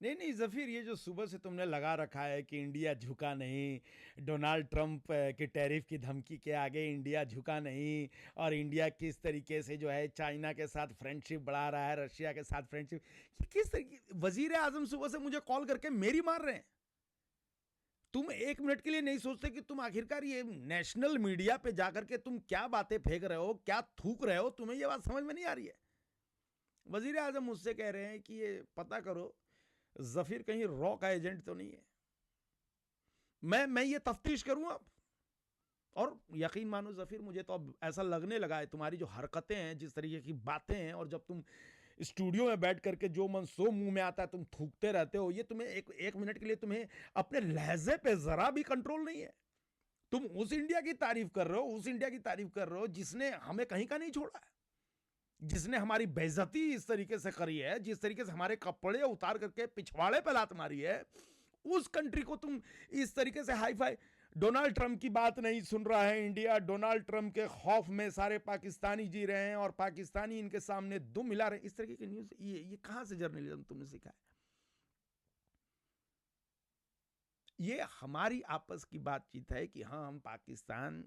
नहीं नहीं जफीर, ये जो सुबह से तुमने लगा रखा है कि इंडिया झुका नहीं, डोनाल्ड ट्रंप के टैरिफ की धमकी के आगे इंडिया झुका नहीं, और इंडिया किस तरीके से जो है चाइना के साथ फ्रेंडशिप बढ़ा रहा है, रशिया के साथ फ्रेंडशिप, किस तरीके वजीर आजम सुबह से मुझे कॉल करके मेरी मार रहे हैं। तुम एक मिनट के लिए नहीं सोचते कि तुम आखिरकार ये नेशनल मीडिया पे जाकर के तुम क्या बातें फेंक रहे हो, क्या थूक रहे हो, तुम्हें ये बात समझ में नहीं आ रही है। वजीर आजम मुझसे कह रहे हैं कि ये पता करो जफीर कहीं रॉ का एजेंट तो नहीं है। मैं ये तफ्तीश करूं अब। और यकीन मानो जफीर, मुझे तो अब ऐसा लगने लगा है तुम्हारी जो हरकतें हैं, जिस तरीके की बातें हैं, और जब तुम स्टूडियो में बैठ करके जो मन सो मुंह में आता है तुम थूकते रहते हो, ये तुम्हें एक मिनट के लिए तुम्हें अपने लहजे पे जरा भी कंट्रोल नहीं है। तुम उस इंडिया की तारीफ कर रहे हो, उस इंडिया की तारीफ कर रहे हो जिसने हमें कहीं का नहीं छोड़ा है, जिसने हमारी बेइज्जती इस तरीके से करी है, जिस तरीके से हमारे कपड़े उतार करके पिछवाड़े पे लात मारी है, उस कंट्री को तुम इस तरीके से हाई फाई। डोनाल्ड ट्रंप की बात नहीं सुन रहा है इंडिया, डोनाल्ड ट्रंप के खौफ में सारे पाकिस्तानी जी रहे हैं और पाकिस्तानी इनके सामने दुम हिला रहे हैं, इस तरीके की न्यूज, ये कहां से जर्नलिज्म तुमने सीखा है? ये हमारी आपस की बातचीत है कि हाँ हम पाकिस्तान,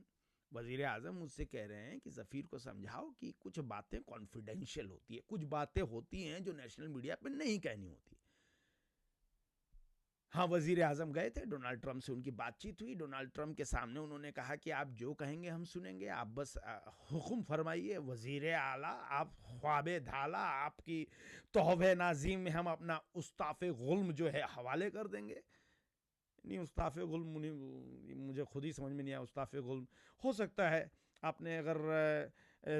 वजीर आजम मुझसे कह रहे हैं कि जफीर को समझाओ कि कुछ बातें कॉन्फिडेंशियल होती है, कुछ बातें होती हैं जो नेशनल मीडिया पे नहीं कहनी होती। हाँ, वजीर आजम गए थे, डोनाल्ड ट्रंप से उनकी बातचीत हुई, डोनाल्ड ट्रंप के सामने उन्होंने कहा कि आप जो कहेंगे हम सुनेंगे, आप बस हुक्म फरमाइए वजीर आला, आप ख्वाबे धाला, आपकी तोहफे नाजीम में हम अपना उस्ताफ़े गुल्म जो है हवाले कर देंगे। नहीं, उस्ताफ़े गुल्म मुझे खुद ही समझ में नहीं आया। उस्ताफ़े गुल्म हो सकता है आपने अगर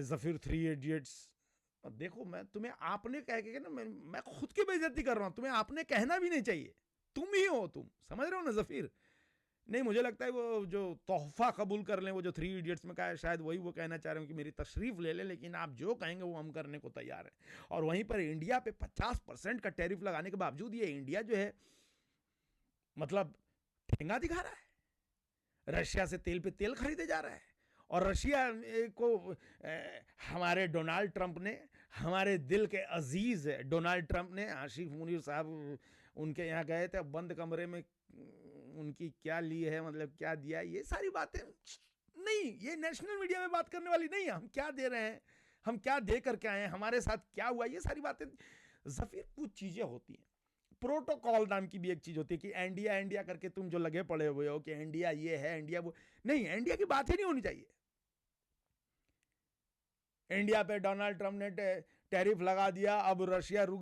जफीर थ्री इडियट्स देखो, मैं तुम्हें आपने कह के ना, मैं खुद की बेइज्जती कर रहा हूं, तुम्हें आपने कहना भी नहीं चाहिए, तुम ही हो, तुम समझ रहे हो ना जफीर। नहीं, मुझे लगता है वो जो तोहफा कबूल कर लें, वो जो थ्री इडियट्स में कहा है, शायद वही वो कहना चाह रहे हो कि मेरी तशरीफ ले लें, लेकिन आप जो कहेंगे वो हम करने को तैयार हैं। और वहीं पर इंडिया पे 50% का टैरिफ लगाने के बावजूद ये इंडिया जो है, मतलब ठेंगा दिखा रहा है, रशिया से तेल पे तेल खरीदे जा रहा है। और रशिया को हमारे डोनाल्ड ट्रंप ने, हमारे दिल के अजीज डोनाल्ड ट्रंप ने, आशिफ मुनीर साहब उनके यहाँ गए थे, बंद कमरे में उनकी क्या ली है, मतलब क्या दिया, ये सारी बातें नहीं, ये नेशनल मीडिया में बात करने वाली नहीं है। हम क्या दे रहे हैं, हम क्या दे करके आए हैं, हमारे साथ क्या हुआ, ये सारी बातें जफीर कुछ चीजें होती हैं। प्रोटोकॉल नाम की भी एक चीज होती है कि इंडिया इंडिया करके तुम जो लगे पड़े हुए हो कि इंडिया ये है, इंडिया वो नहीं, इंडिया की बात ही नहीं होनी चाहिए। इंडिया पे डोनाल्ड ट्रंप ने टैरिफ लगा दिया, अब रशिया रुक